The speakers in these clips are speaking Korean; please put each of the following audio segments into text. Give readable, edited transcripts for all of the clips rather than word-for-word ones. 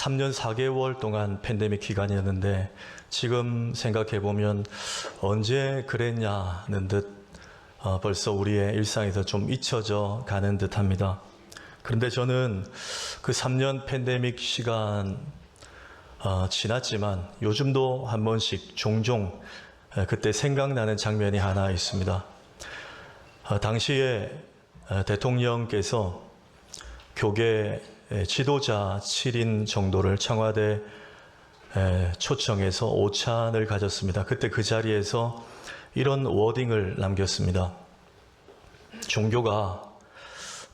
3년 4개월 동안 팬데믹 기간이었는데 지금 생각해보면 언제 그랬냐는 듯 벌써 우리의 일상에서 좀 잊혀져 가는 듯합니다. 그런데 저는 그 3년 팬데믹 시간 지났지만 요즘도 한 번씩 종종 그때 생각나는 장면이 하나 있습니다. 당시에 대통령께서 교계 지도자 7인 정도를 청와대 초청해서 오찬을 가졌습니다. 그때 그 자리에서 이런 워딩을 남겼습니다. 종교가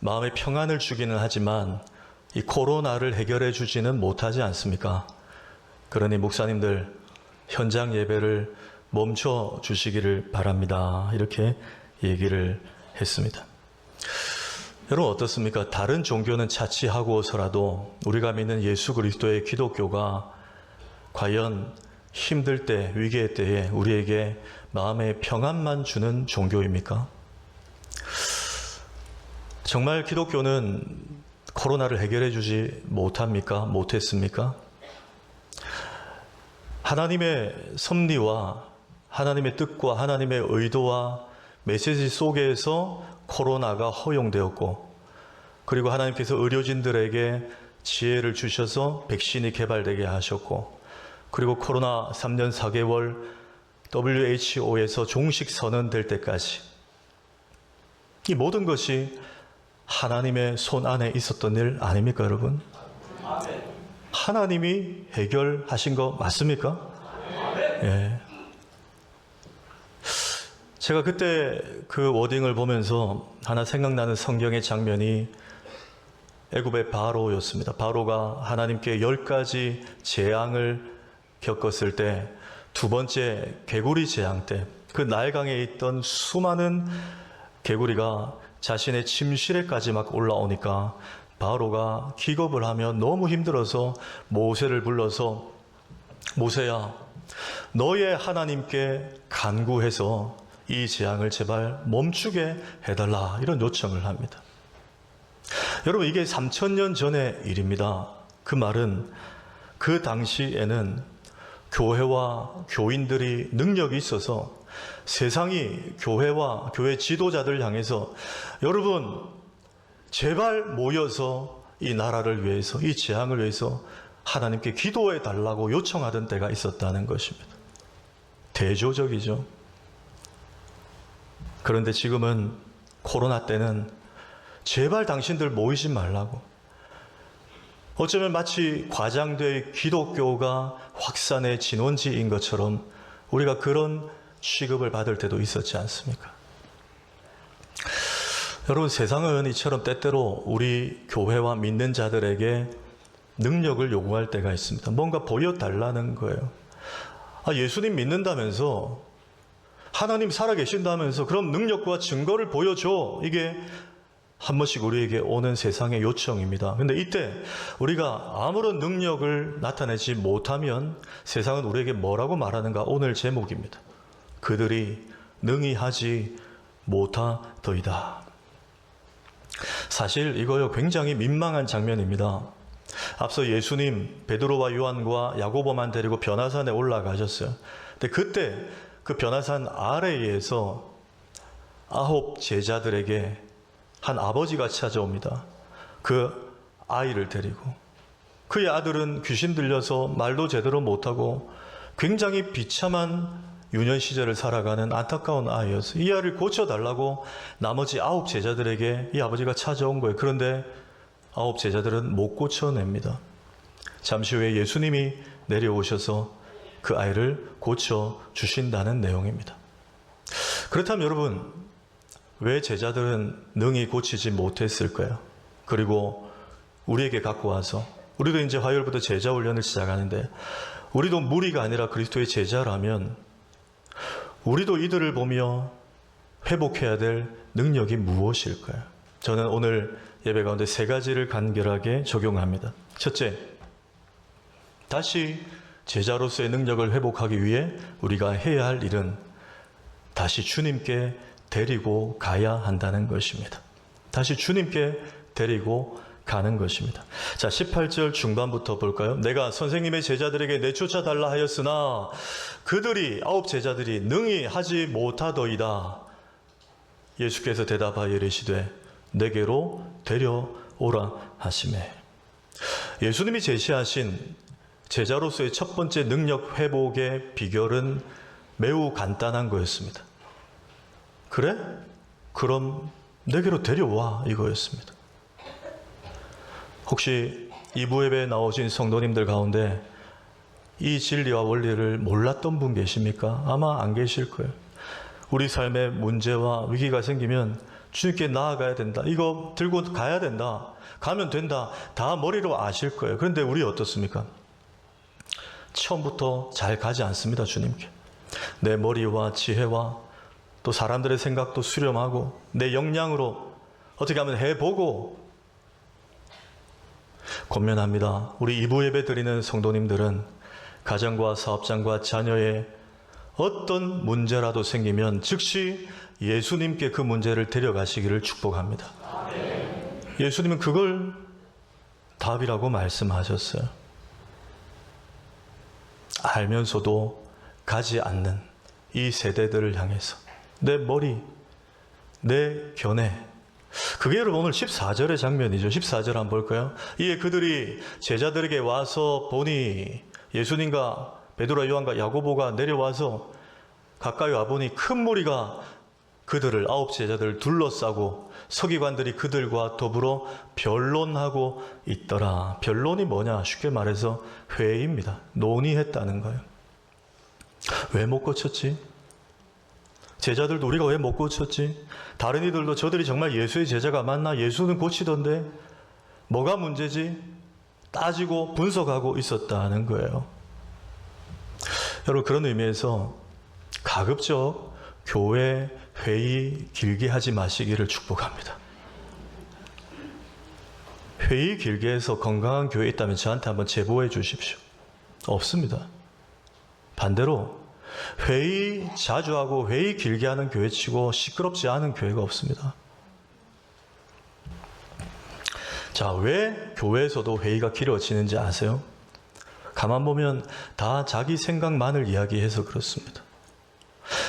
마음의 평안을 주기는 하지만 이 코로나를 해결해 주지는 못하지 않습니까? 그러니 목사님들 현장 예배를 멈춰 주시기를 바랍니다. 이렇게 얘기를 했습니다. 여러분 어떻습니까? 다른 종교는 차치하고서라도 우리가 믿는 예수 그리스도의 기독교가 과연 힘들 때, 위기의 때에 우리에게 마음의 평안만 주는 종교입니까? 정말 기독교는 코로나를 해결해 주지 못합니까? 못했습니까? 하나님의 섭리와 하나님의 뜻과 하나님의 의도와 메시지 속에서 코로나가 허용되었고, 그리고 하나님께서 의료진들에게 지혜를 주셔서 백신이 개발되게 하셨고, 그리고 코로나 3년 4개월 WHO에서 종식 선언될 때까지 이 모든 것이 하나님의 손 안에 있었던 일 아닙니까, 여러분? 하나님이 해결하신 거 맞습니까? 예. 제가 그때 그 워딩을 보면서 하나 생각나는 성경의 장면이 애굽의 바로였습니다. 바로가 하나님께 10가지 재앙을 겪었을 때 두 번째 개구리 재앙 때 그 나일강에 있던 수많은 개구리가 자신의 침실에까지 막 올라오니까 바로가 기겁을 하며 너무 힘들어서 모세를 불러서 모세야, 너의 하나님께 간구해서 이 재앙을 제발 멈추게 해달라, 이런 요청을 합니다. 여러분 이게 3000년 전의 일입니다. 그 말은 그 당시에는 교회와 교인들이 능력이 있어서 세상이 교회와 교회 지도자들 향해서 여러분 제발 모여서 이 나라를 위해서, 이 재앙을 위해서 하나님께 기도해 달라고 요청하던 때가 있었다는 것입니다. 대조적이죠. 그런데 지금은 코로나 때는 제발 당신들 모이지 말라고, 어쩌면 마치 과장된 기독교가 확산의 진원지인 것처럼 우리가 그런 취급을 받을 때도 있었지 않습니까? 여러분 세상은 이처럼 때때로 우리 교회와 믿는 자들에게 능력을 요구할 때가 있습니다. 뭔가 보여달라는 거예요. 예수님 믿는다면서, 하나님 살아계신다면서 그럼 능력과 증거를 보여줘. 이게 한 번씩 우리에게 오는 세상의 요청입니다. 근데 이때 우리가 아무런 능력을 나타내지 못하면 세상은 우리에게 뭐라고 말하는가? 오늘 제목입니다. 그들이 능히 하지 못하더이다. 사실 이거요 굉장히 민망한 장면입니다. 앞서 예수님 베드로와 요한과 야고보만 데리고 변화산에 올라가셨어요. 근데 그때 그 변화산 아래에서 9 제자들에게 한 아버지가 찾아옵니다. 그 아이를 데리고. 그의 아들은 귀신 들려서 말도 제대로 못하고 굉장히 비참한 유년 시절을 살아가는 안타까운 아이였어요. 이 아이를 고쳐달라고 나머지 9 제자들에게 이 아버지가 찾아온 거예요. 그런데 9 제자들은 못 고쳐냅니다. 잠시 후에 예수님이 내려오셔서 그 아이를 고쳐주신다는 내용입니다. 그렇다면 여러분, 왜 제자들은 능히 고치지 못했을까요? 그리고 우리에게 갖고 와서, 우리도 이제 화요일부터 제자 훈련을 시작하는데, 우리도 무리가 아니라 그리스도의 제자라면 우리도 이들을 보며 회복해야 될 능력이 무엇일까요? 저는 오늘 예배 가운데 3가지를 간결하게 적용합니다. 첫째, 다시 제자로서의 능력을 회복하기 위해 우리가 해야 할 일은 다시 주님께 데리고 가야 한다는 것입니다. 다시 주님께 데리고 가는 것입니다. 자, 18절 중반부터 볼까요? 내가 선생님의 제자들에게 내쫓아 달라 하였으나 그들이 9 제자들이 능히 하지 못하더이다. 예수께서 대답하여 이르시되 내게로 데려오라 하시매. 예수님이 제시하신 제자로서의 첫 번째 능력 회복의 비결은 매우 간단한 거였습니다. 그래? 그럼 내게로 데려와, 이거였습니다. 혹시 2부 예배에 나오신 성도님들 가운데 이 진리와 원리를 몰랐던 분 계십니까? 아마 안 계실 거예요. 우리 삶에 문제와 위기가 생기면 주님께 나아가야 된다. 이거 들고 가야 된다. 가면 된다. 다 머리로 아실 거예요. 그런데 우리 어떻습니까? 처음부터 잘 가지 않습니다. 주님께. 내 머리와 지혜와 또 사람들의 생각도 수렴하고 내 역량으로 어떻게 하면 해보고 권면합니다. 우리 2부 예배 드리는 성도님들은 가정과 사업장과 자녀의 어떤 문제라도 생기면 즉시 예수님께 그 문제를 데려가시기를 축복합니다. 예수님은 그걸 답이라고 말씀하셨어요. 알면서도 가지 않는 이 세대들을 향해서 내 머리, 내 견해, 그게 여러분 오늘 14절의 장면이죠. 14절 한번 볼까요? 이에 그들이 제자들에게 와서 보니 예수님과 베드로와 요한과 야고보가 내려와서 가까이 와보니 큰 무리가 그들을 9 제자들을 둘러싸고 서기관들이 그들과 더불어 변론하고 있더라. 변론이 뭐냐? 쉽게 말해서 회의입니다. 논의했다는 거예요. 왜 못 고쳤지? 제자들도 우리가 왜 못 고쳤지? 다른 이들도 저들이 정말 예수의 제자가 맞나? 예수는 고치던데 뭐가 문제지? 따지고 분석하고 있었다는 거예요. 여러분, 그런 의미에서 가급적 교회 회의 길게 하지 마시기를 축복합니다. 회의 길게 해서 건강한 교회 있다면 저한테 한번 제보해 주십시오. 없습니다. 반대로 회의 자주 하고 회의 길게 하는 교회치고 시끄럽지 않은 교회가 없습니다. 자, 왜 교회에서도 회의가 길어지는지 아세요? 가만 보면 다 자기 생각만을 이야기해서 그렇습니다.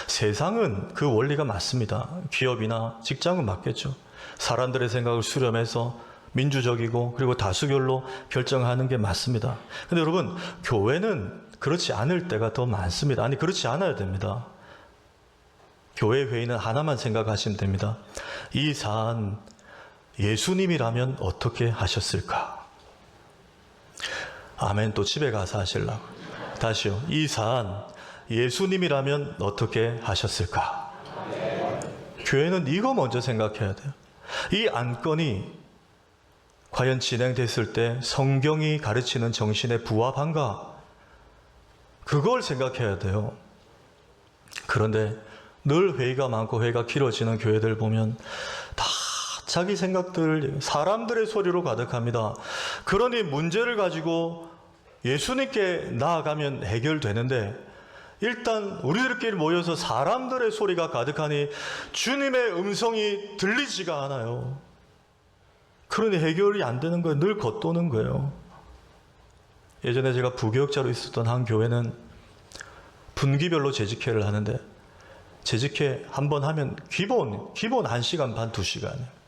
세상은 그 원리가 맞습니다. 기업이나 직장은 맞겠죠. 사람들의 생각을 수렴해서 민주적이고 그리고 다수결로 결정하는 게 맞습니다. 근데 여러분, 교회는 그렇지 않을 때가 더 많습니다. 아니, 그렇지 않아야 됩니다. 교회 회의는 하나만 생각하시면 됩니다. 이 사안 예수님이라면 어떻게 하셨을까? 아멘. 또 집에 가서 하시려고. 다시요. 이 사안 예수님이라면 어떻게 하셨을까? 교회는 이거 먼저 생각해야 돼요. 이 안건이 과연 진행됐을 때 성경이 가르치는 정신에 부합한가? 그걸 생각해야 돼요. 그런데 늘 회의가 많고 회의가 길어지는 교회들 보면 다 자기 생각들, 사람들의 소리로 가득합니다. 그러니 문제를 가지고 예수님께 나아가면 해결되는데 일단 우리들끼리 모여서 사람들의 소리가 가득하니 주님의 음성이 들리지가 않아요. 그러니 해결이 안 되는 거예요. 늘 겉도는 거예요. 예전에 제가 부교역자로 있었던 한 교회는 분기별로 재직회를 하는데 재직회 한 번 하면 기본 1시간 반, 2시간이에요.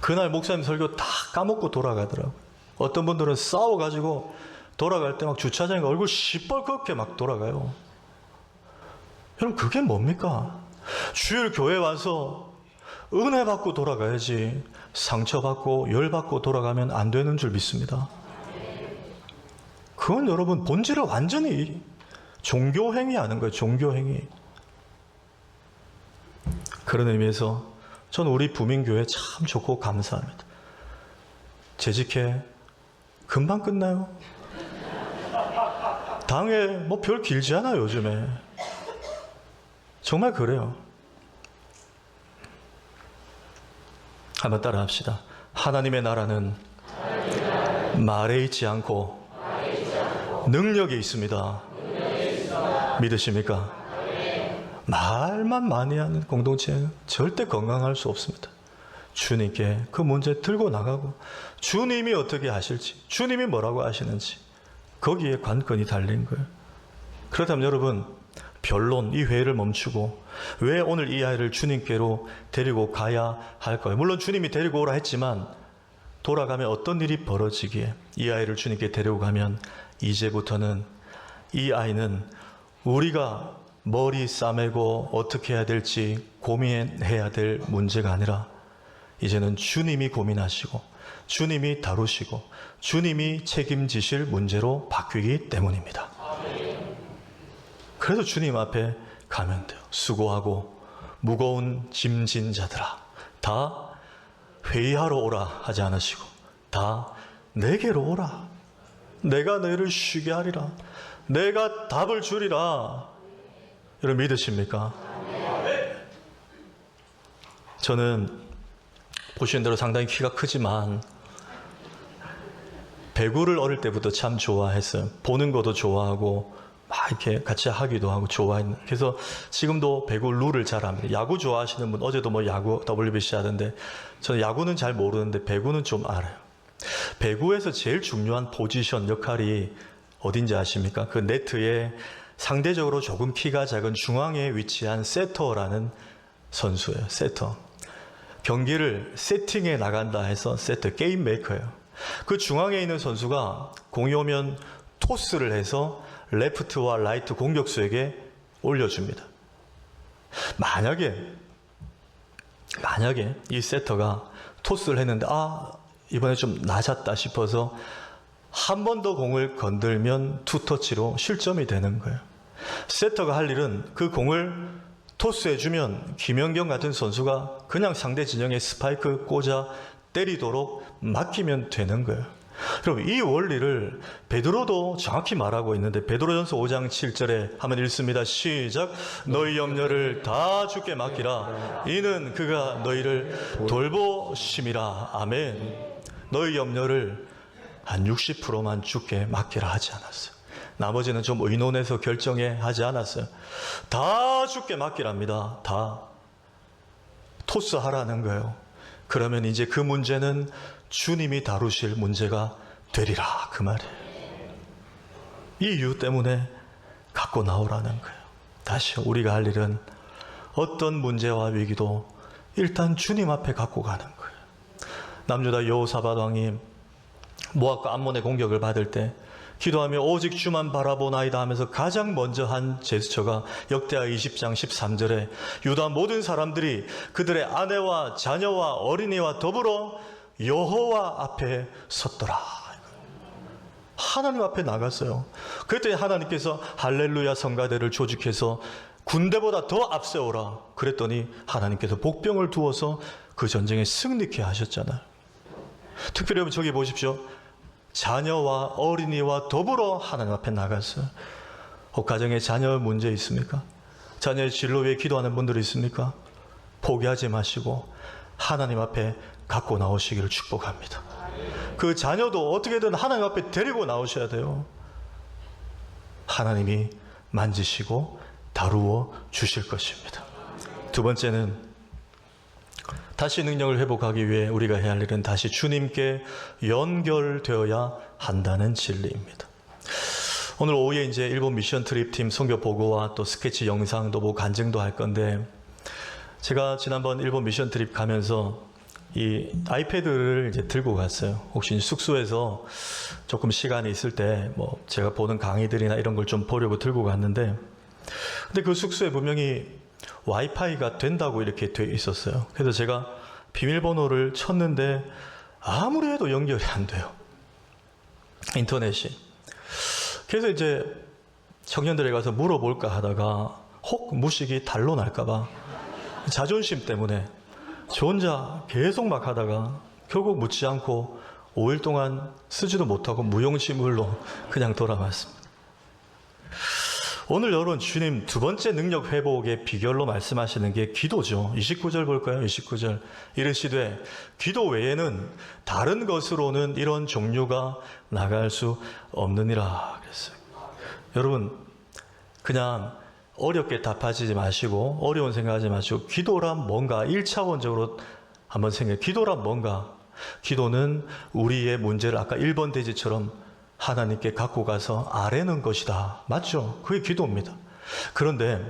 그날 목사님 설교 다 까먹고 돌아가더라고요. 어떤 분들은 싸워가지고 돌아갈 때 막 주차장에 얼굴 시뻘겋게 막 돌아가요. 여러분, 그게 뭡니까? 주일 교회 와서 은혜 받고 돌아가야지 상처받고 열받고 돌아가면 안 되는 줄 믿습니다. 그건 여러분 본질을 완전히 종교행위 하는 거예요. 종교행위. 그런 의미에서 저는 우리 부민교회 참 좋고 감사합니다. 재직회 금방 끝나요. 당회 뭐 별 길지 않아요. 요즘에 정말 그래요. 한번 따라 합시다. 하나님의 나라는 말에 있지 않고 능력에 있습니다. 믿으십니까? 말만 많이 하는 공동체는 절대 건강할 수 없습니다. 주님께 그 문제 들고 나가고 주님이 어떻게 하실지, 주님이 뭐라고 하시는지 거기에 관건이 달린 거예요. 그렇다면 여러분, 변론, 이 회의를 멈추고 왜 오늘 이 아이를 주님께로 데리고 가야 할까요? 물론 주님이 데리고 오라 했지만 돌아가면 어떤 일이 벌어지기에 이 아이를 주님께 데리고 가면 이제부터는 이 아이는 우리가 머리 싸매고 어떻게 해야 될지 고민해야 될 문제가 아니라 이제는 주님이 고민하시고 주님이 다루시고 주님이 책임지실 문제로 바뀌기 때문입니다. 그래서 주님 앞에 가면 돼요. 수고하고 무거운 짐진 자들아, 다 회의하러 오라 하지 않으시고 다 내게로 오라. 내가 너희를 쉬게 하리라. 내가 답을 주리라. 여러분 믿으십니까? 저는 보시는 대로 상당히 키가 크지만 배구를 어릴 때부터 참 좋아했어요. 보는 것도 좋아하고 막 이렇게 같이 하기도 하고 좋아했는. 그래서 지금도 배구 룰을 잘 압니다. 야구 좋아하시는 분, 어제도 뭐 야구 WBC 하던데 저는 야구는 잘 모르는데 배구는 좀 알아요. 배구에서 제일 중요한 포지션 역할이 어딘지 아십니까? 그 네트에 상대적으로 조금 키가 작은 중앙에 위치한 세터라는 선수예요. 세터. 경기를 세팅해 나간다 해서 세터, 게임 메이커예요. 그 중앙에 있는 선수가 공이 오면 토스를 해서 레프트와 라이트 공격수에게 올려줍니다. 만약에 이 세터가 토스를 했는데 이번에 좀 낮았다 싶어서 한 번 더 공을 건들면 투터치로 실점이 되는 거예요. 세터가 할 일은 그 공을 토스해주면 김연경 같은 선수가 그냥 상대 진영에 스파이크 꽂아 때리도록 맡기면 되는 거예요. 여러분, 이 원리를 베드로도 정확히 말하고 있는데 베드로전서 5장 7절에 한번 읽습니다. 시작. 너희 염려를 다 주께 맡기라. 이는 그가 너희를 돌보심이라. 아멘. 너희 염려를 한 60%만 주께 맡기라 하지 않았어요. 나머지는 좀 의논해서 결정해 하지 않았어요. 다 주께 맡기랍니다. 다. 토스하라는 거예요. 그러면 이제 그 문제는 주님이 다루실 문제가 되리라, 그 말이에요. 이 이유 때문에 갖고 나오라는 거예요. 다시 우리가 할 일은 어떤 문제와 위기도 일단 주님 앞에 갖고 가는 거예요. 남유다 여호사밧 왕이 모압과 암몬의 공격을 받을 때 기도하며 오직 주만 바라보나이다 하면서 가장 먼저 한 제스처가 역대하 20장 13절에 유다 모든 사람들이 그들의 아내와 자녀와 어린이와 더불어 여호와 앞에 섰더라. 하나님 앞에 나갔어요. 그랬더니 하나님께서 할렐루야 성가대를 조직해서 군대보다 더 앞세워라. 그랬더니 하나님께서 복병을 두어서 그 전쟁에 승리케 하셨잖아요. 특별히 여러분 저기 보십시오. 자녀와 어린이와 더불어 하나님 앞에 나갔어요. 가정에 자녀 문제 있습니까? 자녀의 진로 위해 기도하는 분들이 있습니까? 포기하지 마시고 하나님 앞에 갖고 나오시기를 축복합니다. 그 자녀도 어떻게든 하나님 앞에 데리고 나오셔야 돼요. 하나님이 만지시고 다루어 주실 것입니다. 두 번째는 다시 능력을 회복하기 위해 우리가 해야 할 일은 다시 주님께 연결되어야 한다는 진리입니다. 오늘 오후에 이제 일본 미션 트립 팀 선교 보고와 또 스케치 영상도 보고 간증도 할 건데, 제가 지난번 일본 미션 트립 가면서 이 아이패드를 이제 들고 갔어요. 혹시 숙소에서 조금 시간이 있을 때 뭐 제가 보는 강의들이나 이런 걸 좀 보려고 들고 갔는데, 근데 그 숙소에 분명히 와이파이가 된다고 이렇게 돼 있었어요. 그래서 제가 비밀번호를 쳤는데 아무리 해도 연결이 안 돼요. 인터넷이. 그래서 이제 청년들에 가서 물어볼까 하다가 혹 무식이 단로 날까봐 자존심 때문에 저 혼자 계속 막 하다가 결국 묻지 않고 5일 동안 쓰지도 못하고 무용지물로 그냥 돌아왔습니다. 오늘 여러분, 주님 두 번째 능력 회복의 비결로 말씀하시는 게 기도죠. 29절 볼까요? 29절. 이르시되 기도 외에는 다른 것으로는 이런 종류가 나갈 수 없느니라 그랬어요. 여러분, 그냥 어렵게 답하지 마시고 어려운 생각하지 마시고 기도란 뭔가 1차원적으로 한번 생각해. 기도란 뭔가? 기도는 우리의 문제를 아까 1번 돼지처럼 하나님께 갖고 가서 아뢰는 것이다. 맞죠? 그게 기도입니다. 그런데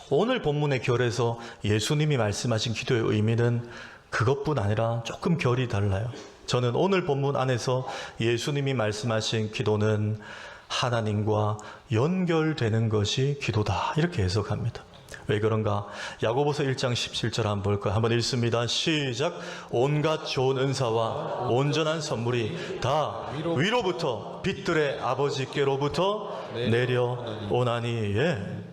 오늘 본문의 결에서 예수님이 말씀하신 기도의 의미는 그것뿐 아니라 조금 결이 달라요. 저는 오늘 본문 안에서 예수님이 말씀하신 기도는 하나님과 연결되는 것이 기도다, 이렇게 해석합니다. 왜 그런가? 야고보서 1장 17절 한번 볼까요? 한번 읽습니다. 시작. 온갖 좋은 은사와 온전한 선물이 다 위로부터 빛들의 아버지께로부터 내려오나니. 예.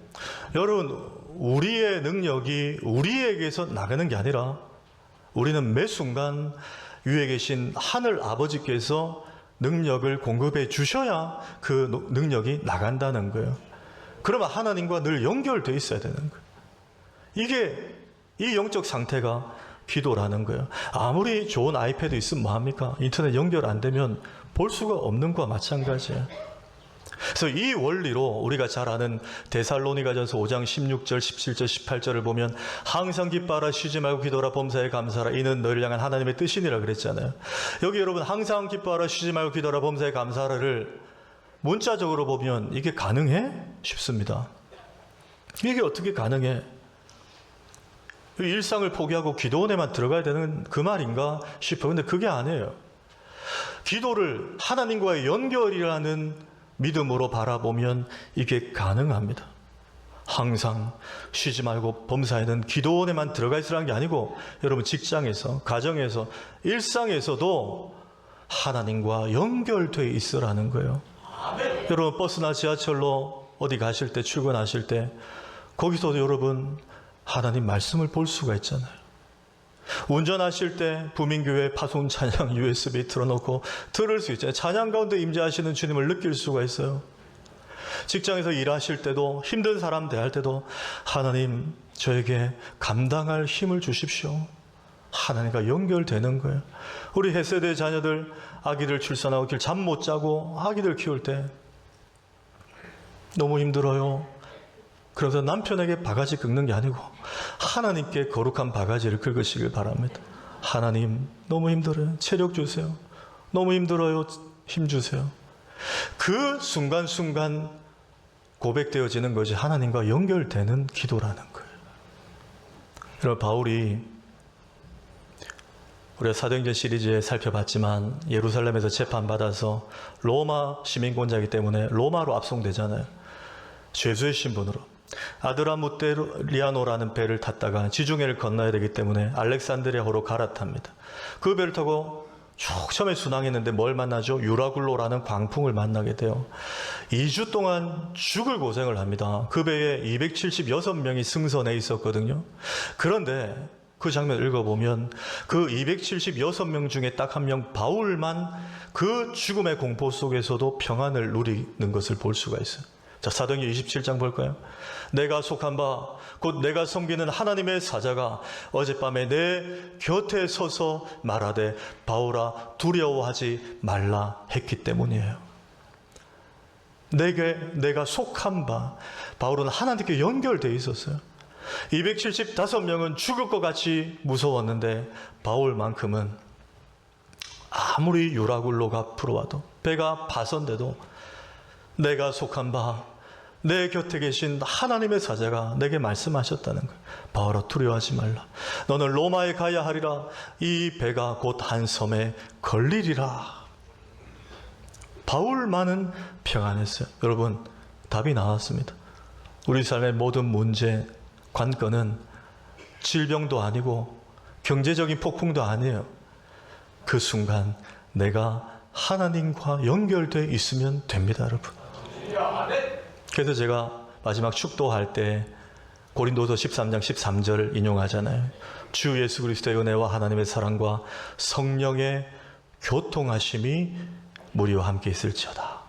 여러분, 우리의 능력이 우리에게서 나가는 게 아니라 우리는 매 순간 위에 계신 하늘 아버지께서 능력을 공급해 주셔야 그 능력이 나간다는 거예요. 그러면 하나님과 늘 연결되어 있어야 되는 거예요. 이게 이 영적 상태가 기도라는 거예요. 아무리 좋은 아이패드 있으면 뭐합니까? 인터넷 연결 안 되면 볼 수가 없는 거와 마찬가지예요. 그래서 이 원리로 우리가 잘 아는 데살로니가전서 5장 16절, 17절, 18절을 보면 항상 기뻐하라, 쉬지 말고 기도하라, 범사에 감사하라, 이는 너희를 향한 하나님의 뜻이니라 그랬잖아요. 여기 여러분 항상 기뻐하라, 쉬지 말고 기도하라, 범사에 감사하라를 문자적으로 보면 이게 가능해? 싶습니다. 이게 어떻게 가능해? 일상을 포기하고 기도원에만 들어가야 되는 그 말인가 싶어요. 근데 그게 아니에요. 기도를 하나님과의 연결이라는 믿음으로 바라보면 이게 가능합니다. 항상 쉬지 말고 범사에는 기도원에만 들어가 있으라는 게 아니고 여러분 직장에서, 가정에서, 일상에서도 하나님과 연결되어 있으라는 거예요. 여러분 버스나 지하철로 어디 가실 때, 출근하실 때 거기서도 여러분 하나님 말씀을 볼 수가 있잖아요. 운전하실 때 부민교회 파송 찬양 USB 틀어놓고 들을 수 있잖아요. 찬양 가운데 임재하시는 주님을 느낄 수가 있어요. 직장에서 일하실 때도, 힘든 사람 대할 때도 하나님 저에게 감당할 힘을 주십시오. 하나님과 연결되는 거예요. 우리 햇세대 자녀들 아기들 출산하고 잠 못 자고 아기들 키울 때 너무 힘들어요. 그래서 남편에게 바가지 긁는 게 아니고 하나님께 거룩한 바가지를 긁으시길 바랍니다. 하나님 너무 힘들어요. 체력 주세요. 너무 힘들어요. 힘 주세요. 그 순간순간 고백되어지는 것이 하나님과 연결되는 기도라는 거예요. 여러분 바울이 우리가 사도행전 시리즈에 살펴봤지만 예루살렘에서 재판받아서 로마 시민권자이기 때문에 로마로 압송되잖아요. 죄수의 신분으로. 아드라무테리아노라는 배를 탔다가 지중해를 건너야 되기 때문에 알렉산드리아호로 갈아탑니다. 그 배를 타고 쭉 처음에 순항했는데 뭘 만나죠? 유라굴로라는 광풍을 만나게 돼요. 2주 동안 죽을 고생을 합니다. 그 배에 276명이 승선해 있었거든요. 그런데 그 장면을 읽어보면 그 276명 중에 딱 한 명 바울만 그 죽음의 공포 속에서도 평안을 누리는 것을 볼 수가 있어요. 자, 사도행전 27장 볼까요? 내가 속한 바 곧 내가 섬기는 하나님의 사자가 어젯밤에 내 곁에 서서 말하되 바울아 두려워하지 말라 했기 때문이에요. 내가 속한 바, 바울은 하나님께 연결되어 있었어요. 275명은 죽을 것 같이 무서웠는데 바울만큼은 아무리 유라굴로가 불어와도 배가 파선돼도 내가 속한 바 내 곁에 계신 하나님의 사자가 내게 말씀하셨다는 거예요. 바울아 두려워하지 말라. 너는 로마에 가야 하리라. 이 배가 곧 한 섬에 걸리리라. 바울만은 평안했어요. 여러분 답이 나왔습니다. 우리 삶의 모든 문제, 관건은 질병도 아니고 경제적인 폭풍도 아니에요. 그 순간 내가 하나님과 연결되어 있으면 됩니다, 여러분. 그래서 제가 마지막 축도할 때 고린도서 13장 13절 인용하잖아요. 주 예수 그리스도의 은혜와 하나님의 사랑과 성령의 교통하심이 우리와 함께 있을지어다.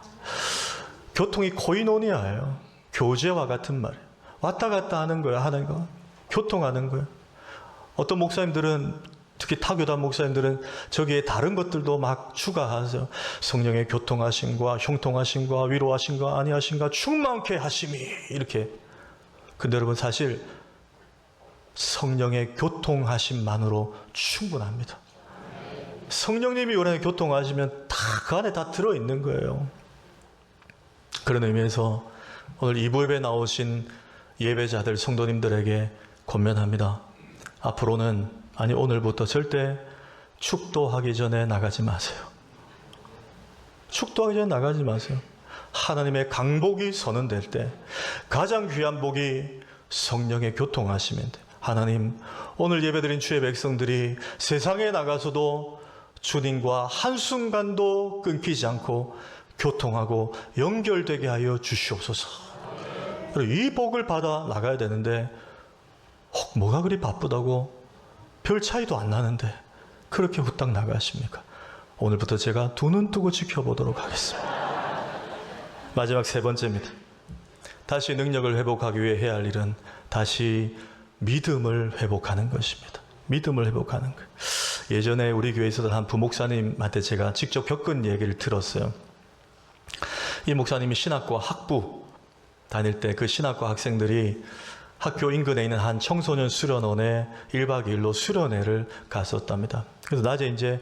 교통이 코이노니아예요. 교제와 같은 말이에요. 왔다 갔다 하는 거예요. 하나님과 교통하는 거예요. 어떤 목사님들은, 특히 타교단 목사님들은 저기에 다른 것들도 막 추가하세요. 성령의 교통하심과 형통하심과 위로하심과 안위하심과 충만케 하심이, 이렇게. 근데 여러분 사실 성령의 교통하심만으로 충분합니다. 성령님이 우리 안에 교통하시면 다 그 안에 다 들어있는 거예요. 그런 의미에서 오늘 2부 예배 나오신 예배자들, 성도님들에게 권면합니다. 앞으로는, 아니 오늘부터 절대 축도하기 전에 나가지 마세요. 축도하기 전에 나가지 마세요. 하나님의 강복이 선언될 때 가장 귀한 복이 성령의 교통하시면 돼요. 하나님, 오늘 예배드린 주의 백성들이 세상에 나가서도 주님과 한순간도 끊기지 않고 교통하고 연결되게 하여 주시옵소서. 이 복을 받아 나가야 되는데 뭐가 그리 바쁘다고 별 차이도 안 나는데 그렇게 후딱 나가십니까? 오늘부터 제가 두 눈 뜨고 지켜보도록 하겠습니다. 마지막 세 번째입니다. 다시 능력을 회복하기 위해 해야 할 일은 다시 믿음을 회복하는 것입니다. 믿음을 회복하는 것. 예전에 우리 교회에서도 한 부목사님한테 제가 직접 겪은 얘기를 들었어요. 이 목사님이 신학과 학부 다닐 때 그 신학과 학생들이 학교 인근에 있는 한 청소년 수련원에 1박 2일로 수련회를 갔었답니다. 그래서 낮에 이제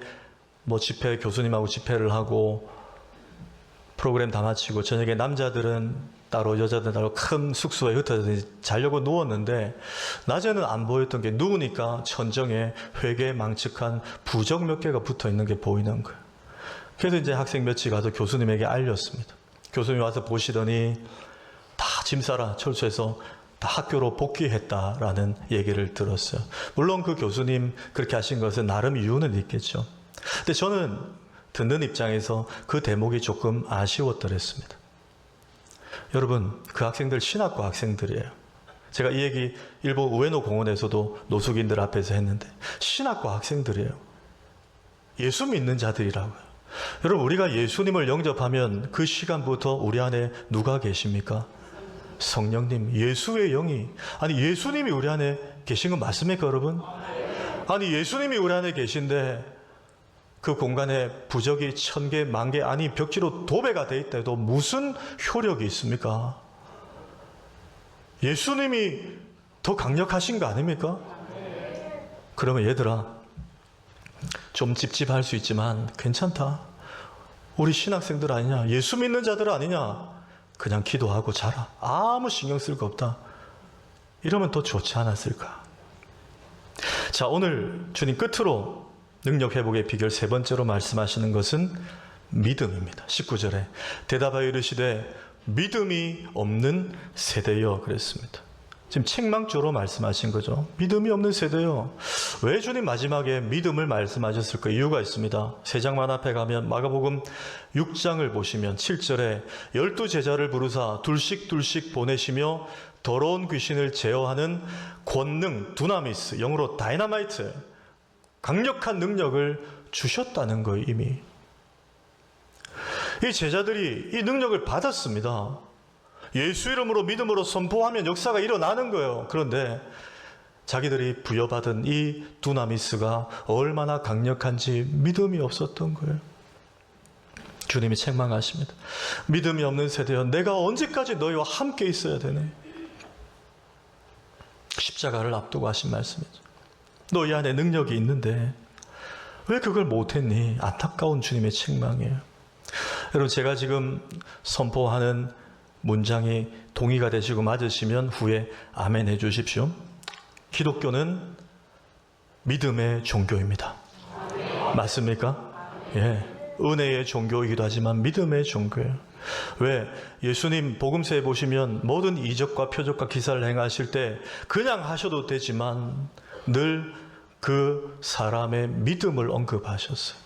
집회, 교수님하고 집회를 하고 프로그램 다 마치고 저녁에 남자들은 따로 여자들은 따로 큰 숙소에 흩어져 자려고 누웠는데 낮에는 안 보였던 게 누우니까 천정에 회개 망측한 부적 몇 개가 붙어 있는 게 보이는 거예요. 그래서 이제 학생 몇이 가서 교수님에게 알렸습니다. 교수님이 와서 보시더니 다 짐 싸라 철수해서 다 학교로 복귀했다라는 얘기를 들었어요. 물론 그 교수님 그렇게 하신 것은 나름 이유는 있겠죠. 근데 저는 듣는 입장에서 그 대목이 조금 아쉬웠더랬습니다. 여러분, 그 학생들 신학과 학생들이에요. 제가 이 얘기 일부 우에노 공원에서도 노숙인들 앞에서 했는데 신학과 학생들이에요. 예수 믿는 자들이라고요. 여러분, 우리가 예수님을 영접하면 그 시간부터 우리 안에 누가 계십니까? 성령님, 예수의 영이, 아니 예수님이 우리 안에 계신 건 맞습니까, 여러분? 아니 예수님이 우리 안에 계신데 그 공간에 부적이 1000개, 10,000개, 아니 벽지로 도배가 돼 있다 해도 무슨 효력이 있습니까? 예수님이 더 강력하신 거 아닙니까? 그러면 얘들아, 좀 찝찝할 수 있지만 괜찮다. 우리 신학생들 아니냐? 예수 믿는 자들 아니냐? 그냥 기도하고 자라. 아무 신경 쓸 거 없다. 이러면 더 좋지 않았을까? 자, 오늘 주님 끝으로 능력 회복의 비결 세 번째로 말씀하시는 것은 믿음입니다. 19절에 대답하여 이르시되 믿음이 없는 세대여 그랬습니다. 지금 책망조로 말씀하신 거죠. 믿음이 없는 세대요. 왜 주님 마지막에 믿음을 말씀하셨을까? 이유가 있습니다. 세 장만 앞에 가면 마가복음 6장을 보시면 7절에 12제자를 부르사 둘씩 보내시며 더러운 귀신을 제어하는 권능, 두나미스, 영어로 다이너마이트, 강력한 능력을 주셨다는 거예요. 이미 이 제자들이 이 능력을 받았습니다. 예수 이름으로 믿음으로 선포하면 역사가 일어나는 거예요. 그런데 자기들이 부여받은 이 두나미스가 얼마나 강력한지 믿음이 없었던 거예요. 주님이 책망하십니다. 믿음이 없는 세대여, 내가 언제까지 너희와 함께 있어야 되네. 십자가를 앞두고 하신 말씀이죠. 너희 안에 능력이 있는데 왜 그걸 못했니? 안타까운 주님의 책망이에요. 여러분, 제가 지금 선포하는 문장이 동의가 되시고 맞으시면 후에 아멘 해주십시오. 기독교는 믿음의 종교입니다. 맞습니까? 예, 은혜의 종교이기도 하지만 믿음의 종교예요. 왜? 예수님 복음서에 보시면 모든 이적과 표적과 기사를 행하실 때 그냥 하셔도 되지만 늘 그 사람의 믿음을 언급하셨어요.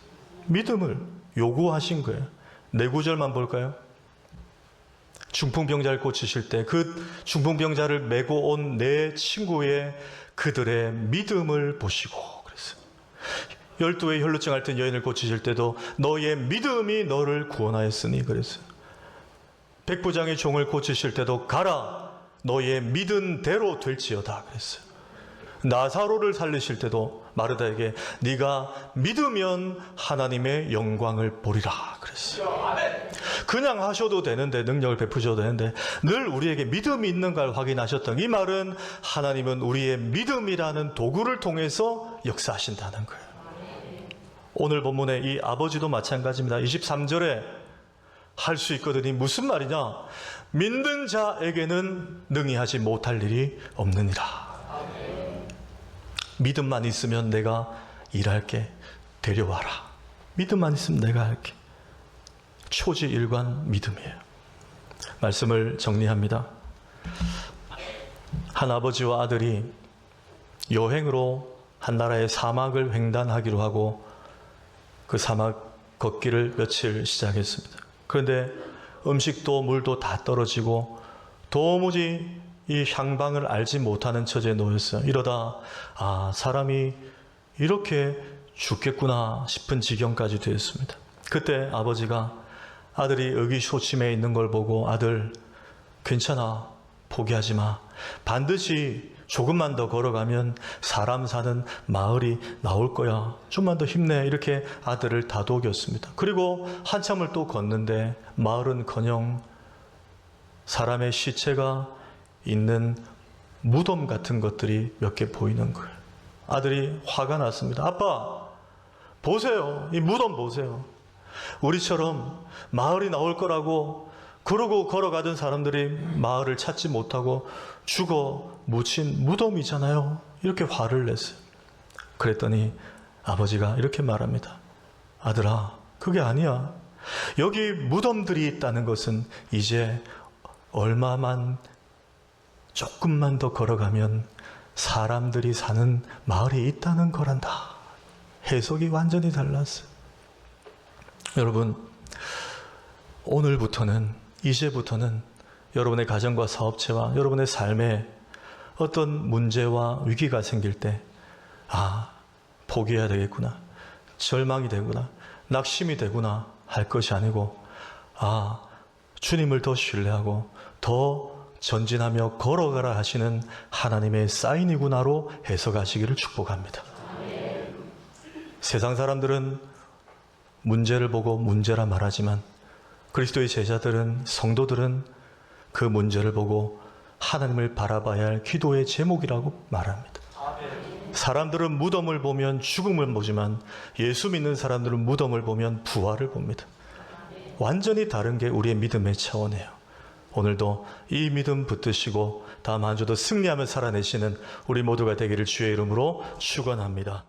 믿음을 요구하신 거예요. 네 구절만 볼까요? 중풍병자를 고치실 때 그 중풍병자를 메고 온 내 친구의 그들의 믿음을 보시고 그랬어요. 12의 혈루증 앓던 여인을 고치실 때도 너의 믿음이 너를 구원하였으니 그랬어요. 백부장의 종을 고치실 때도 가라, 너의 믿은 대로 될지어다 그랬어요. 나사로를 살리실 때도 마르다에게 네가 믿으면 하나님의 영광을 보리라 그랬어요. 그냥 하셔도 되는데, 능력을 베푸셔도 되는데 늘 우리에게 믿음이 있는가를 확인하셨던 이 말은 하나님은 우리의 믿음이라는 도구를 통해서 역사하신다는 거예요. 오늘 본문의 이 아버지도 마찬가지입니다. 23절에 할 수 있거든이 무슨 말이냐? 믿는 자에게는 능히 하지 못할 일이 없느니라. 믿음만 있으면 내가 일할게. 데려와라. 믿음만 있으면 내가 할게. 초지일관 믿음이에요. 말씀을 정리합니다. 한 아버지와 아들이 여행으로 한 나라의 사막을 횡단하기로 하고 그 사막 걷기를 며칠 시작했습니다. 그런데 음식도 물도 다 떨어지고 도무지 이 향방을 알지 못하는 처지에 놓였어요. 이러다 사람이 이렇게 죽겠구나 싶은 지경까지 되었습니다. 그때 아버지가 아들이 의기소침해 있는 걸 보고 아들 괜찮아 포기하지 마. 반드시 조금만 더 걸어가면 사람 사는 마을이 나올 거야. 좀만 더 힘내. 이렇게 아들을 다독였습니다. 그리고 한참을 또 걷는데 마을은커녕 사람의 시체가 있는 무덤 같은 것들이 몇 개 보이는 거예요. 아들이 화가 났습니다. 아빠 보세요. 이 무덤 보세요. 우리처럼 마을이 나올 거라고 그러고 걸어가던 사람들이 마을을 찾지 못하고 죽어 묻힌 무덤이잖아요. 이렇게 화를 냈어요. 그랬더니 아버지가 이렇게 말합니다. 아들아, 그게 아니야. 여기 무덤들이 있다는 것은 이제 조금만 더 걸어가면 사람들이 사는 마을이 있다는 거란다. 해석이 완전히 달랐어요. 여러분, 이제부터는 여러분의 가정과 사업체와 여러분의 삶에 어떤 문제와 위기가 생길 때 포기해야 되겠구나, 절망이 되구나, 낙심이 되구나 할 것이 아니고 주님을 더 신뢰하고 더 전진하며 걸어가라 하시는 하나님의 사인이구나로 해석하시기를 축복합니다. 세상 사람들은 문제를 보고 문제라 말하지만 그리스도의 제자들은, 성도들은 그 문제를 보고 하나님을 바라봐야 할 기도의 제목이라고 말합니다. 사람들은 무덤을 보면 죽음을 보지만 예수 믿는 사람들은 무덤을 보면 부활을 봅니다. 완전히 다른 게 우리의 믿음의 차원이에요. 오늘도 이 믿음 붙드시고 다음 한 주도 승리하며 살아내시는 우리 모두가 되기를 주의 이름으로 축원합니다.